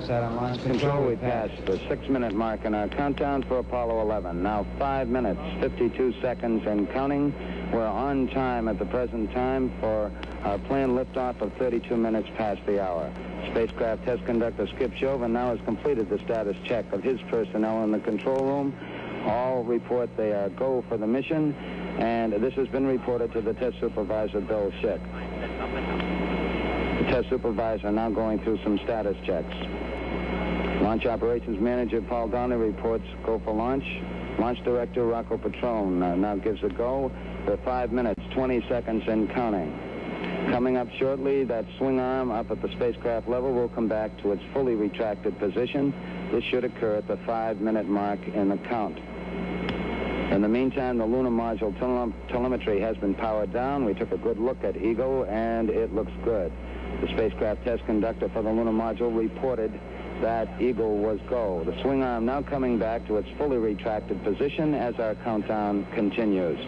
set on launch Control, we passed the 6-minute mark in our countdown for Apollo 11. Now 5 minutes, 52 seconds and counting. We're on time at the present time for our planned liftoff of 32 minutes past the hour. Spacecraft test conductor Skip Chauvin now has completed the status check of his personnel in the control room. All report they are go for the mission, and this has been reported to the test supervisor, Bill Schick. The test supervisor now going through some status checks. Launch Operations Manager Paul Donnelly reports go for launch. Launch Director Rocco Petrone now gives a go for 5 minutes, 20 seconds and counting. Coming up shortly, that swing arm up at the spacecraft level will come back to its fully retracted position. This should occur at the 5-minute mark in the count. In the meantime, the lunar module telemetry has been powered down. We took a good look at Eagle, and it looks good. The spacecraft test conductor for the lunar module reported that Eagle was go. The swing arm now coming back to its fully retracted position as our countdown continues.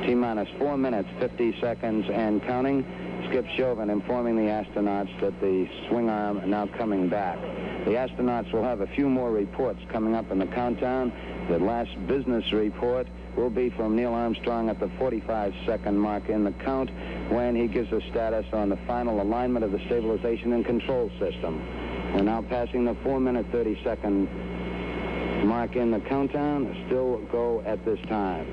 T-minus 4 minutes, 50 seconds and counting. Skip Chauvin informing the astronauts that the swing arm now coming back. The astronauts will have a few more reports coming up in the countdown. The last business report will be from Neil Armstrong at the 45-second mark in the count when he gives a status on the final alignment of the stabilization and control system. We're now passing the 4-minute, 30-second mark in the countdown. Still go at this time.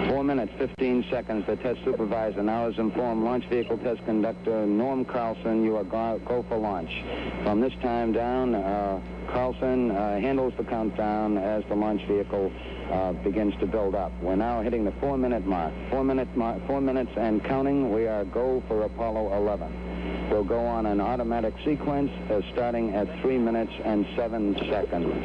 4 minutes, 15 seconds. The test supervisor now has informed launch vehicle test conductor Norm Carlson you are go for launch. From this time down, Carlson handles the countdown as the launch vehicle begins to build up. We're now hitting the 4-minute mark. 4 minutes and counting. We are go for Apollo 11. We'll go on an automatic sequence starting at 3 minutes and 7 seconds.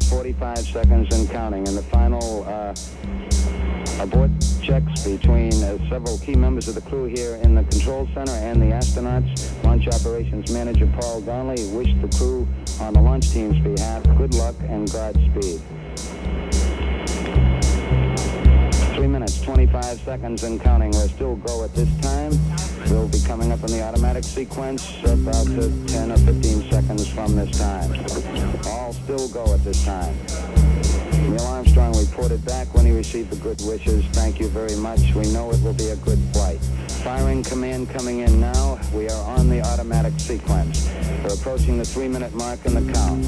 45 seconds and counting. And the final abort checks between several key members of the crew here in the control center and the astronauts. Launch Operations Manager Paul Donnelly wished the crew on the launch team's behalf good luck and Godspeed. 3 minutes, 25 seconds and counting. We're still go at this time. We'll be coming up in the automatic sequence about 10 or 15 seconds from this time. All still go at this time. Neil Armstrong reported back when he received the good wishes. Thank you very much. We know it will be a good flight. Firing command coming in now. We are on the automatic sequence. We're approaching the 3-minute mark in the count.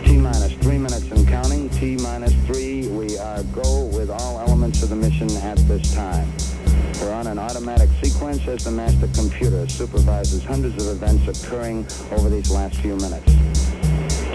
T-minus 3 minutes and counting. T-minus 3. We are go with all elements of the mission at this time. We're on an automatic sequence as the master computer supervises hundreds of events occurring over these last few minutes.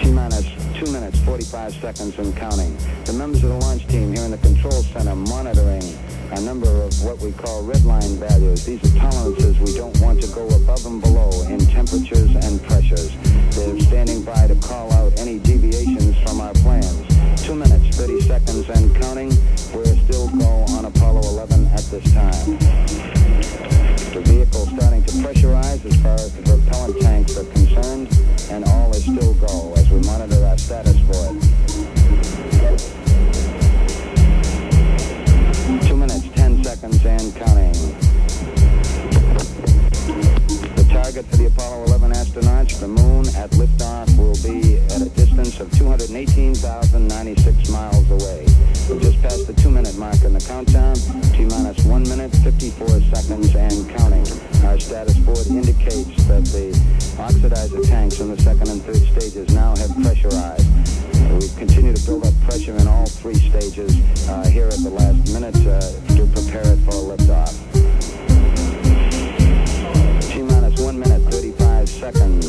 T-minus 2 minutes, 45 seconds and counting. The members of the launch team here in the control center monitoring a number of what we call red line values. These are tolerances we don't want to go above and below in temperatures and pressures. They're standing by to call out any deviations from our plans. 2 minutes, 30 seconds and counting. We're still go on Apollo 11 at this time. The vehicle starting to pressurize as far as the propellant tanks are concerned, and all is still go as we monitor our status board. 2 minutes, 10 seconds and counting. The target for the Apollo 11 astronauts, the moon at liftoff, will be at a distance of 218,096 miles away. We just passed the 2-minute mark in the countdown. T-minus 1 minute, 54 seconds and counting. Our status board indicates that the oxidizer tanks in the second and third stages now have pressurized. We continue to build up pressure in all 3 stages here at the last minute to prepare it for liftoff. T-minus 1 minute, 35 seconds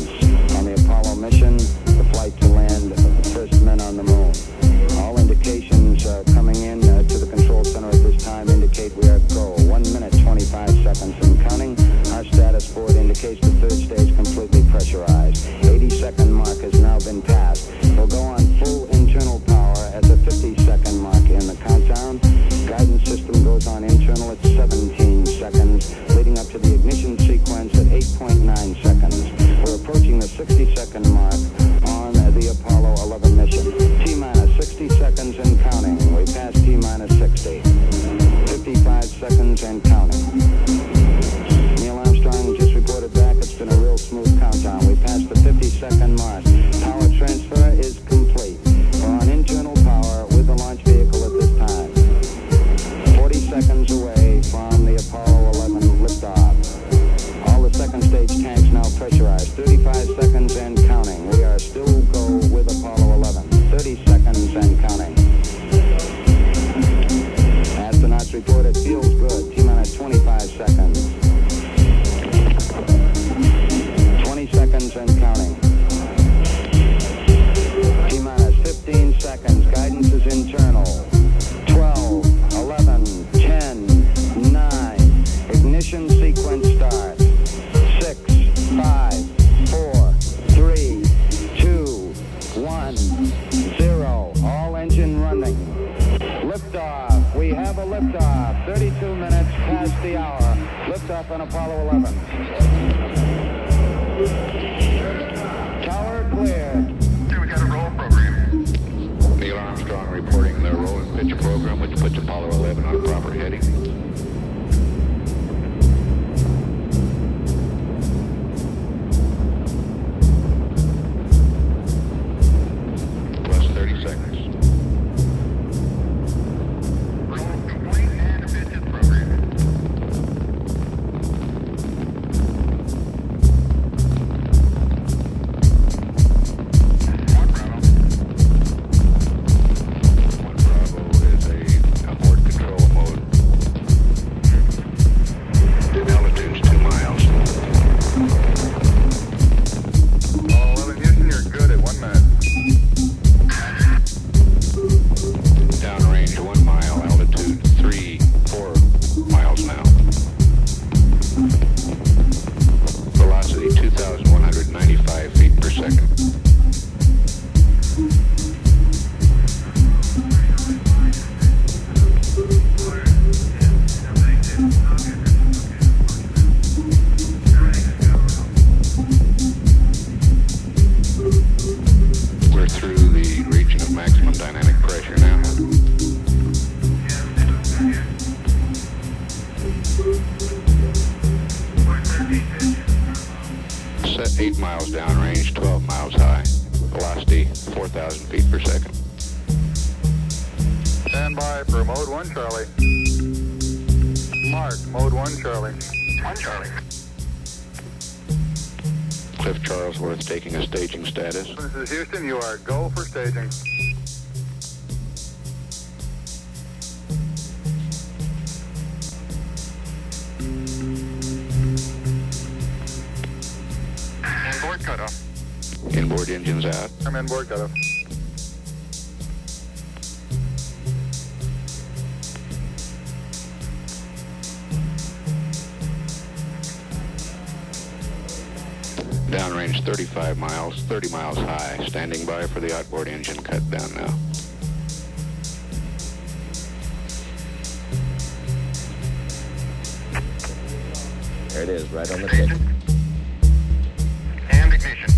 on the Apollo mission, the flight to land the first men on the moon. All indications coming in to the control center at this time indicate we are go. 1 minute, 25 seconds and counting. Our status board indicates the third stage completely pressurized. 80-second mark has now been passed. We'll go on full internal power at the 50-second mark in the countdown. Guidance system goes on internal at 17 seconds, leading up to the ignition sequence at 8.9 seconds. We're approaching the 60-second mark seconds and counting. Neil Armstrong just reported back. It's been a real smooth countdown. We passed the 50-second mark. Power transfer is complete. We're on internal power with the launch vehicle at this time. 40 seconds away from the Apollo 11 liftoff. All the second stage tanks now pressurized. 35 seconds and counting. We are still go with Apollo 11. 30 seconds and counting. Astronauts report it feels good. T-minus 25 seconds. 20 seconds and counting. T-minus 15 seconds. Guidance is internal. 12, 11, 10, 9. Ignition sequence starts. 6, 5, 4, 3, 2, 1, 0. All engine running. Liftoff. We have a liftoff. 32 minutes past the hour. Liftoff on Apollo 11. Tower cleared. We got a roll program. Neil Armstrong reporting the roll and pitch program, which puts Apollo 11 on a proper heading. Plus 30 seconds. Roll complete and pitches program. One Bravo. One Bravo is a abort control mode. Altitude's 2 miles. All 11 Houston, you're good at 1 minute. Downrange 1 mile, altitude 4 miles now. Velocity 2,195 feet per second. We're through the region of maximum dynamic pressure now. Set 8 miles downrange, 12 miles high. Velocity 4,000 feet per second. Stand by for mode 1 Charlie. Mark, mode 1 Charlie. 1 Charlie. Cliff Charlesworth taking a staging status. This is Houston, you are go for staging. Inboard cutoff. Inboard engines out. I'm inboard cutoff. Downrange 35 miles, 30 miles high. Standing by for the outboard engine cut down now. There it is, right on the tip. And ignition.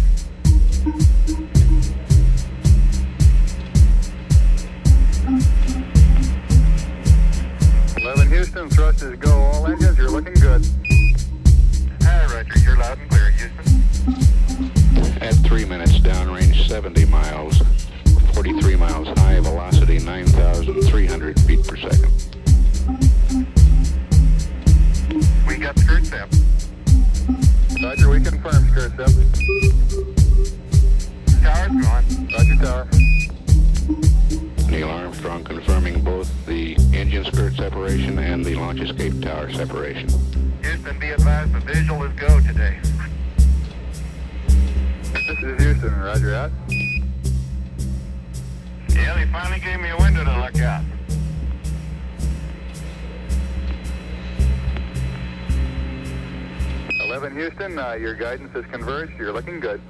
Houston, thrust is go. All engines, you're looking good. Hi, Roger. You're loud and clear, Houston. At 3 minutes, downrange 70 miles, 43 miles high, velocity 9,300 feet per second. We got skirt step. Roger, we confirm skirt step. Tower's gone. Roger, tower. Neil Armstrong confirming both the engine skirt separation and the launch escape tower separation. Houston, be advised the visual is go today. This is Houston, Roger out. Yeah, they finally gave me a window to look out. Houston, your guidance is converged. You're looking good.